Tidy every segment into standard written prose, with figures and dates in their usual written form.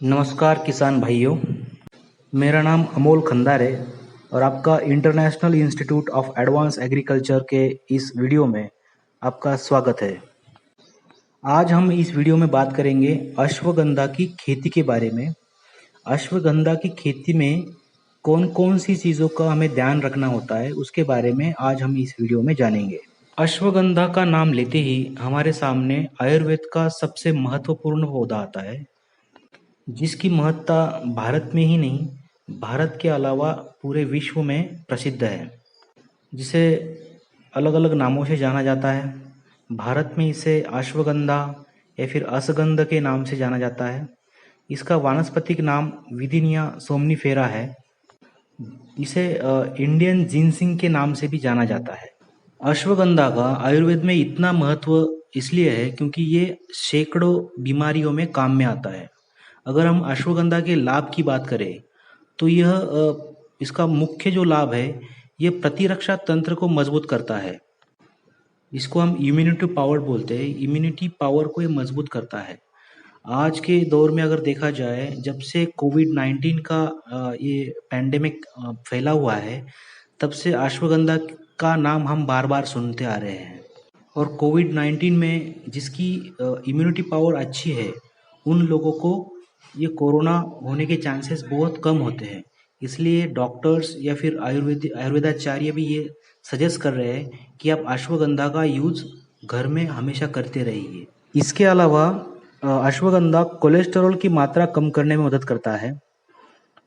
नमस्कार किसान भाइयों। मेरा नाम अमोल खंदार है और आपका international institute of advance agriculture के इस वीडियो में आपका स्वागत है। आज हम इस वीडियो में बात करेंगे अश्वगंधा की खेती के बारे में। अश्वगंधा की खेती में कौन कौन सी चीज़ों का हमें ध्यान रखना होता है उसके बारे में आज हम इस वीडियो में जानेंगे। अश्वगंधा का नाम लेते ही हमारे सामने आयुर्वेद का सबसे महत्वपूर्ण पौधा आता है, जिसकी महत्ता भारत में ही नहीं, भारत के अलावा पूरे विश्व में प्रसिद्ध है, जिसे अलग अलग नामों से जाना जाता है। भारत में इसे अश्वगंधा या फिर असगंध के नाम से जाना जाता है। इसका वानस्पतिक नाम विदिनिया सोमनीफेरा है। इसे इंडियन जिनसिंग के नाम से भी जाना जाता है। अश्वगंधा का आयुर्वेद में इतना महत्व इसलिए है क्योंकि ये सैकड़ों बीमारियों में काम में आता है। अगर हम अश्वगंधा के लाभ की बात करें तो इसका मुख्य जो लाभ है, ये प्रतिरक्षा तंत्र को मजबूत करता है। इसको हम इम्यूनिटी पावर बोलते हैं। इम्यूनिटी पावर को ये मजबूत करता है। आज के दौर में अगर देखा जाए, जब से कोविड-19 का ये पैंडेमिक फैला हुआ है, तब से अश्वगंधा का नाम हम बार बार सुनते आ रहे हैं। और कोविड-19 में जिसकी इम्यूनिटी पावर अच्छी है, उन लोगों को ये कोरोना होने के चांसेस बहुत कम होते हैं। इसलिए डॉक्टर्स या फिर आयुर्वेदाचार्य भी ये सजेस्ट कर रहे हैं कि आप अश्वगंधा का यूज़ घर में हमेशा करते रहिए। इसके अलावा अश्वगंधा कोलेस्टेरॉल की मात्रा कम करने में मदद करता है।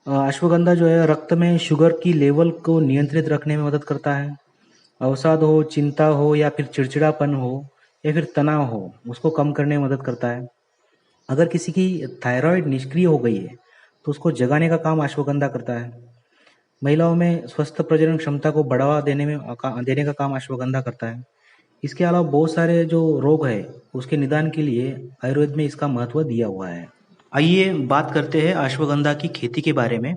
अश्वगंधा जो है रक्त में शुगर की लेवल को नियंत्रित रखने में मदद करता है। अवसाद हो, चिंता हो या फिर चिड़चिड़ापन हो या फिर तनाव हो, उसको कम करने में मदद करता है। अगर किसी की थायराइड निष्क्रिय हो गई है तो उसको जगाने का काम अश्वगंधा करता है। महिलाओं में स्वस्थ प्रजनन क्षमता को बढ़ावा देने का काम अश्वगंधा करता है। इसके अलावा बहुत सारे जो रोग है उसके निदान के लिए आयुर्वेद में इसका महत्व दिया हुआ है। आइए बात करते हैं अश्वगंधा की खेती के बारे में।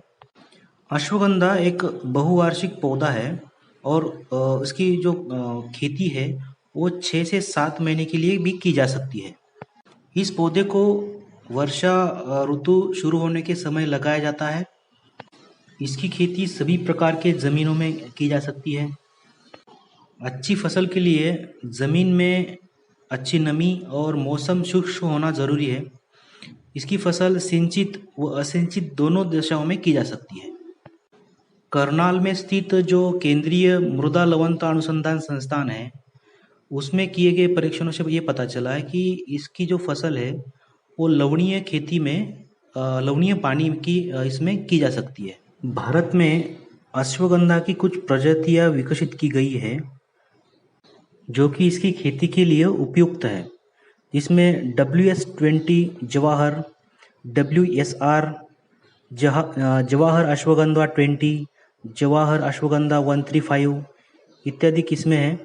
अश्वगंधा एक बहुवार्षिक पौधा है और इसकी जो खेती है वो 6 से 7 महीने के लिए भी की जा सकती है। इस पौधे को वर्षा ऋतु शुरू होने के समय लगाया जाता है। इसकी खेती सभी प्रकार के ज़मीनों में की जा सकती है। अच्छी फसल के लिए ज़मीन में अच्छी नमी और मौसम शुष्क होना ज़रूरी है। इसकी फसल सिंचित व असिंचित दोनों दिशाओं में की जा सकती है। करनाल में स्थित जो केंद्रीय मृदा लवणता अनुसंधान संस्थान है, उसमें किए गए परीक्षणों से ये पता चला है कि इसकी जो फसल है वो लवणीय खेती में लवणीय पानी की इसमें की जा सकती है। भारत में अश्वगंधा की कुछ प्रजातियां विकसित की गई है जो कि इसकी खेती के लिए उपयुक्त है, जिसमें WS20 जवाहर, WSR जवाहर अश्वगंधा 20, जवाहर अश्वगंधा 135 इत्यादि किस्में हैं।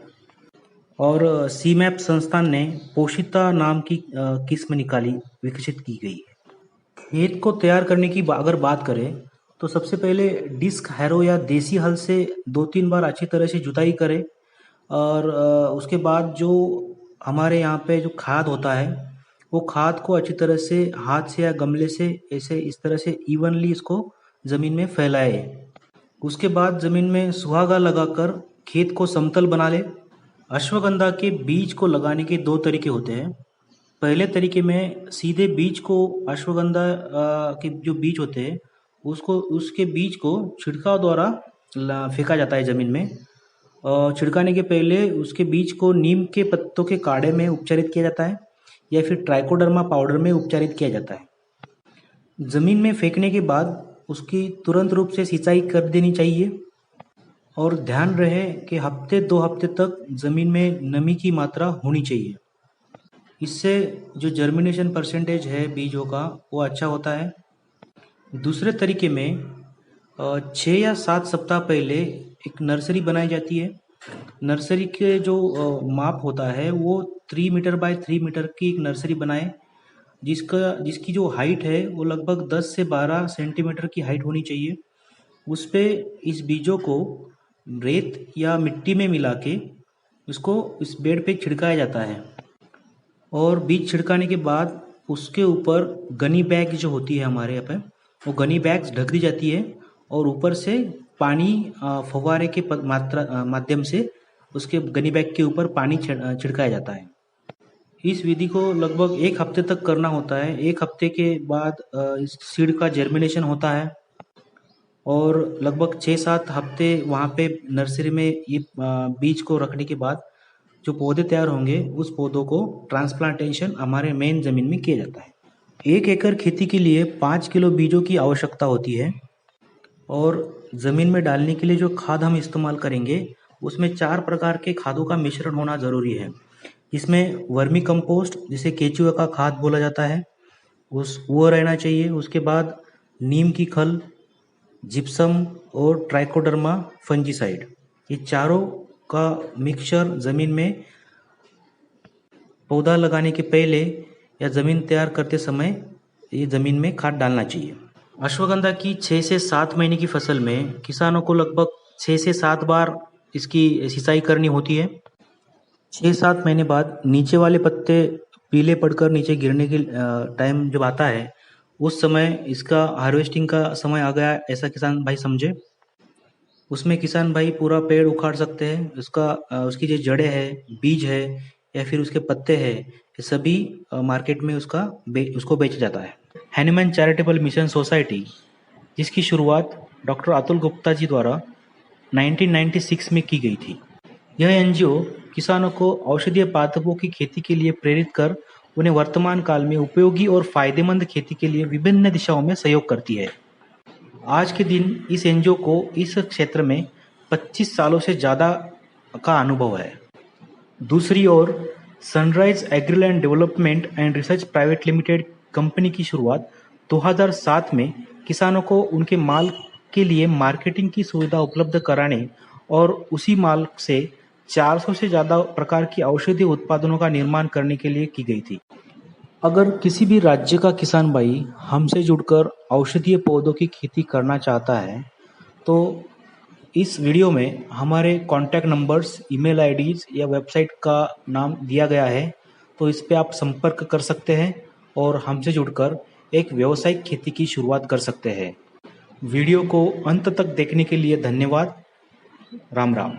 और सीमैप संस्थान ने पोशिता नाम की किस्म विकसित की गई है। खेत को तैयार करने की अगर बात करें तो सबसे पहले डिस्क हैरो या देसी हल से 2-3 बार अच्छी तरह से जुताई करें और उसके बाद जो हमारे यहाँ पे जो खाद होता है वो खाद को अच्छी तरह से हाथ से या गमले से ऐसे इस तरह से इवनली इसको ज़मीन में फैलाए। उसके बाद ज़मीन में सुहागा लगाकर खेत को समतल बना ले। अश्वगंधा के बीज को लगाने के 2 तरीके होते हैं। पहले तरीके में सीधे बीज को अश्वगंधा के जो बीज होते हैं उसके बीज को छिड़काव द्वारा फेंका जाता है ज़मीन में। छिड़काने के पहले उसके बीज को नीम के पत्तों के काढ़े में उपचारित किया जाता है या फिर ट्राइकोडर्मा पाउडर में उपचारित किया जाता है। ज़मीन में फेंकने के बाद उसकी तुरंत रूप से सिंचाई कर देनी चाहिए और ध्यान रहे कि हफ्ते 2 हफ्ते तक ज़मीन में नमी की मात्रा होनी चाहिए। इससे जो जर्मिनेशन परसेंटेज है बीजों का वो अच्छा होता है। दूसरे तरीके में 6 या 7 सप्ताह पहले एक नर्सरी बनाई जाती है। नर्सरी के जो माप होता है वो 3 मीटर बाय 3 मीटर की एक नर्सरी बनाए, जिसकी जो हाइट है वो लगभग 10 से 12 सेंटीमीटर की हाइट होनी चाहिए। उस पे इस बीजों को रेत या मिट्टी में मिला के इसको इस बेड पे छिड़काया जाता है और बीज छिड़काने के बाद उसके ऊपर गनी बैग जो होती है हमारे यहाँ पे, वो गनी बैग्स ढक दी जाती है और ऊपर से पानी फव्वारे के माध्यम से उसके गनी बैग के ऊपर पानी छिड़काया जाता है। इस विधि को लगभग 1 हफ्ते तक करना होता है। 1 हफ्ते के बाद इस सीड का जर्मिनेशन होता है और लगभग 6-7 हफ्ते वहाँ पे नर्सरी में ये बीज को रखने के बाद जो पौधे तैयार होंगे, उस पौधों को ट्रांसप्लांटेशन हमारे मेन ज़मीन में किया जाता है। 1 एकड़ खेती के लिए 5 किलो बीजों की आवश्यकता होती है और ज़मीन में डालने के लिए जो खाद हम इस्तेमाल करेंगे, उसमें 4 प्रकार के खादों का मिश्रण होना ज़रूरी है। इसमें वर्मी कंपोस्ट, जिसे केचुआ का खाद बोला जाता है, वो रहना चाहिए। उसके बाद नीम की खल, जिप्सम और ट्राइकोडर्मा फंजीसाइड, ये चारों का मिक्सचर ज़मीन में पौधा लगाने के पहले या ज़मीन तैयार करते समय ये ज़मीन में खाद डालना चाहिए। अश्वगंधा की 6 से 7 महीने की फसल में किसानों को लगभग 6 से 7 बार इसकी सिंचाई करनी होती है। 6-7 महीने बाद नीचे वाले पत्ते पीले पड़कर नीचे गिरने के टाइम जब आता है, उस समय इसका हार्वेस्टिंग का समय आ गया, ऐसा किसान भाई समझे। उसमें किसान भाई पूरा पेड़ उखाड़ सकते हैं। उसकी जो जड़ें हैं, बीज है या फिर उसके पत्ते हैं, ये सभी मार्केट में उसको बेचा जाता है। हैनुमैन चैरिटेबल मिशन सोसाइटी, जिसकी शुरुआत डॉक्टर अतुल गुप्ता जी द्वारा 1996 में की गई थी। यह एनजीओ किसानों को औषधीय पादपों की खेती के लिए प्रेरित कर उन्हें वर्तमान काल में उपयोगी और फायदेमंद खेती के लिए विभिन्न दिशाओं में सहयोग करती है। आज के दिन इस एनजीओ को इस क्षेत्र में 25 सालों से ज़्यादा का अनुभव है। दूसरी ओर Sunrise Agriland development and research private limited company की शुरुआत 2007 में किसानों को उनके माल के लिए मार्केटिंग की सुविधा उपलब्ध कराने और उसी माल से 400 से ज़्यादा प्रकार की औषधीय उत्पादनों का निर्माण करने के लिए की गई थी। अगर किसी भी राज्य का किसान भाई हमसे जुड़कर औषधीय पौधों की खेती करना चाहता है, तो इस वीडियो में हमारे कॉन्टैक्ट नंबर्स, ईमेल आईडीज़ या वेबसाइट का नाम दिया गया है, तो इस पे आप संपर्क कर सकते हैं और हमसे जुड़कर एक व्यावसायिक खेती की शुरुआत कर सकते हैं। वीडियो को अंत तक देखने के लिए धन्यवाद। राम राम।